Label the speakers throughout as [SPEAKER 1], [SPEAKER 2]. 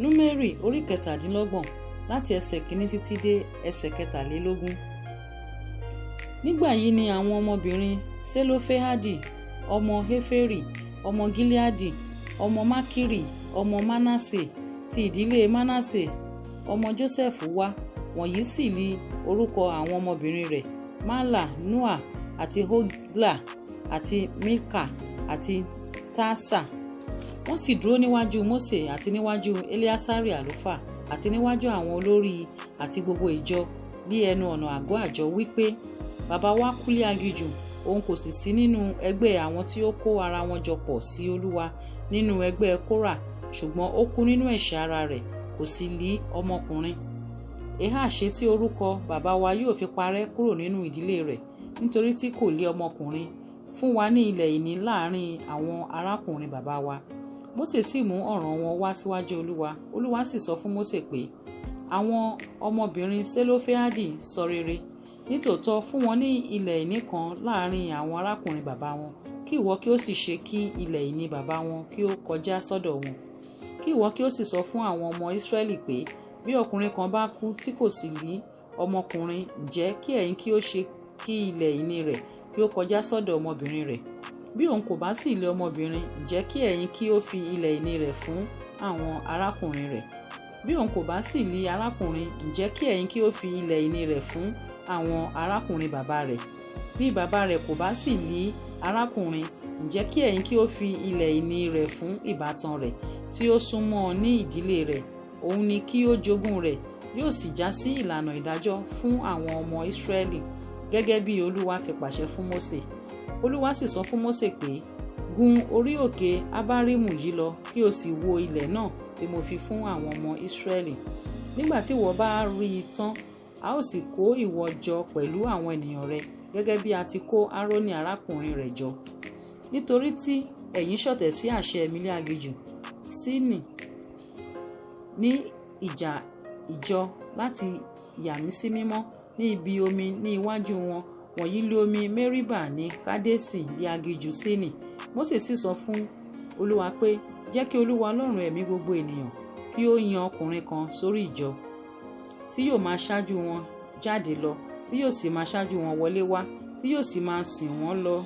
[SPEAKER 1] Númérì orí 17 láti ẹsẹ̀ 1 títí dé ẹsẹ̀ 23. Nígbà yìí ni àwọn ọmọbìnrin Selofehadi ọmọ Heferi ọmọ Gileadi ọmọ Makiri ọmọ Manase ti ìdílé Manase ọmọ Joseph wá. Wọ̀nyí sì li orúkọ àwọn ọmọbìnrin rẹ̀: Mala, Noa àti Hogla àti Milka àti Tasa. Wọ́n sì dúró níwájú Mósè àti níwájú Eleasari àlùfáà àti níwájú àwọn olórí àti gbogbo ìjọ ní ẹnu ọ̀nà àgọ́ àjọ wípé, bàbá wa kú ní aginjù, òun kò sì sí nínú ẹgbẹ́ àwọn tí ó kó ara wọn jọ pọ̀ sí Olúwa nínú ẹgbẹ́ Kórà, ṣùgbọ́n ó kú nínú ẹ̀ṣẹ̀ ara rẹ̀, kò sì ní ọmọkùnrin. Èhá ṣe tí orúkọ bàbá wa yóò fi parẹ́ kúrò nínú ìdílé rẹ̀, nítorí tí kò ní ọmọkùnrin. Fún wa ní ilẹ̀ ìní láàrin àwọn arákùnrin bàbá wa. Mósè sì mú ọ̀ràn wọn wá síwájú Olúwa. Olúwa sì sọ fún Mósè pé, àwọn ọmọbìnrin Selofehadi sọ rere. Nítòótọ́ fún wọn ní ilẹ̀ ìní kan láàrin àwọn arákùnrin bàbá wọn, kí ìwọ kí ó sì ṣe kí ilẹ̀ ìní bàbá wọn kí ó kọjá sọ́dọ̀ wọn. Kí ìwọ kí ó sì sọ fún àwọn ọmọ Ísírẹ́lì pé, bí ọkùnrin kan bá kú tí kò sì ní ọmọkùnrin, ǹjẹ́ kí ẹ̀yin kí ó ṣe kí ilẹ̀ ìní rẹ̀ kí ó kọjá sọ́dọ̀ ọmọbìnrin rẹ̀. Bí òun kò bá sì lé ọmọbìnrin, ǹjẹ́ kí ẹ̀yin kí ó fi ilẹ̀ ìní rẹ̀ fún àwọn arákùnrin rẹ̀. Bí òun kò bá sì lé arákùnrin, ǹjẹ́ kí ẹ̀yin kí ó fi ilẹ̀ ìní rẹ̀ fún àwọn arákùnrin bàbá rẹ̀. Bí bàbá rẹ̀ kò bá sì lé arákùnrin, ǹjẹ́ kí ẹ̀yin kí ó fi ilẹ̀ ìní rẹ̀ fún ìbátan rẹ̀ tí ó súnmọ́ ní ìdílé rẹ̀. Òun ni kí ó jogún rẹ̀, yóò sì já sí ìlànà ìdájọ́ fún àwọn ọmọ Ísírẹ́lì, gẹ́gẹ́ bí Olúwa ti pàṣẹ fún Mósè. Olúwa sì sọ fún Mósè pé, gun orí òkè Abarimu yìí lọ, kí o sì wo ilẹ̀ náà tí mo fi fún àwọn ọmọ Ísírẹ́lì. Nígbà tí ìwọ bá rí i tán, a ó sì kó ìwọ jọ pẹ̀lú àwọn ènìyàn rẹ, gẹ́gẹ́ bí a ti kó Árónì arákùnrin rẹ̀ jọ. Nítorí tí ẹ̀yin ṣọ̀tẹ̀ sí àṣẹ mi ní aginjù, Síìnì, ní ìjọ láti yà mí sí mímọ́ ní ibi omi ní iwájú wọn. Wọ̀nyí lé omi Meriba ní Kádésì ní aginjù Síìnì. Mósè sì sọ fún Olúwa pé, jẹ́ kí Olúwa Ọlọ́run ẹ̀mí gbogbo ènìyàn kí ó yan ọkùnrin kan sórí ìjọ, tí yóò máa ṣáájú wọn jáde lọ, tí yóò sì máa ṣáájú wọn wọlé wá, tí yóò sì máa sìn wọ́n lọ,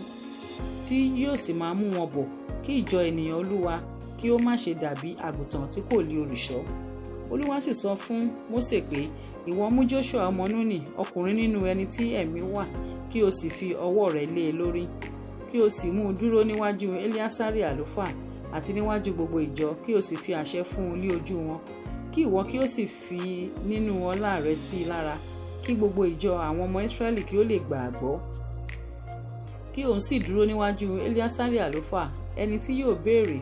[SPEAKER 1] tí yóò sì máa mú wọn bọ̀, kí ìjọ ènìyàn Olúwa kí ó má ṣe dàbí àgùntàn tí kò ní olùṣọ́. Olúwa sì sọ fún Mósè pé, ìwọ mú Jóṣúà ọmọ Núnì, ọkùnrin nínú ẹni tí ẹ̀mí wà, kí o sì fi ọwọ́ rẹ̀ lé e lórí, kí o sì mú un dúró níwájú Eleasari àlùfáà àti níwájú gbogbo ìjọ, kí o sì fi àṣẹ fún un ní ojú wọn. Kí ìwọ kí o sì fi nínú ọlá rẹ̀ sí i lára, kí gbogbo ìjọ àwọn ọmọ Ísírẹ́lì kí ó lè gbà á gbọ́. Kí òun sì dúró níwájú Eleasari àlùfáà, ẹni tí yóò béèrè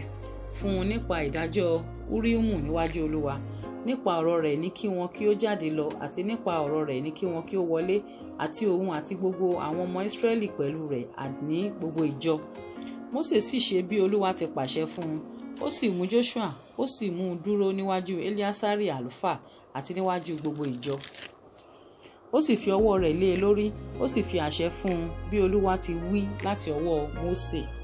[SPEAKER 1] fún un nípa ìdájọ́ Urimu níwájú Olúwa. Nípa ọ̀rọ̀ rẹ̀ ní kí wọn kí ó jáde lọ, àti nípa ọ̀rọ̀ rẹ̀ ní kí wọn kí ó wọlé, àti òun àti gbogbo àwọn ọmọ Ísírẹ́lì pẹ̀lú rẹ̀, àní gbogbo ìjọ. Mósè sì ṣe bí Olúwa ti pàṣẹ fún un. Ó sì mú Jóṣúà, ó sì mú un dúró níwájú Eleasari àlùfáà àti níwájú gbogbo ìjọ. Ó sì fi ọwọ́ rẹ̀ lé e lórí, ó sì fi àṣẹ fún un bí Olúwa ti wí láti ọwọ́ Mósè.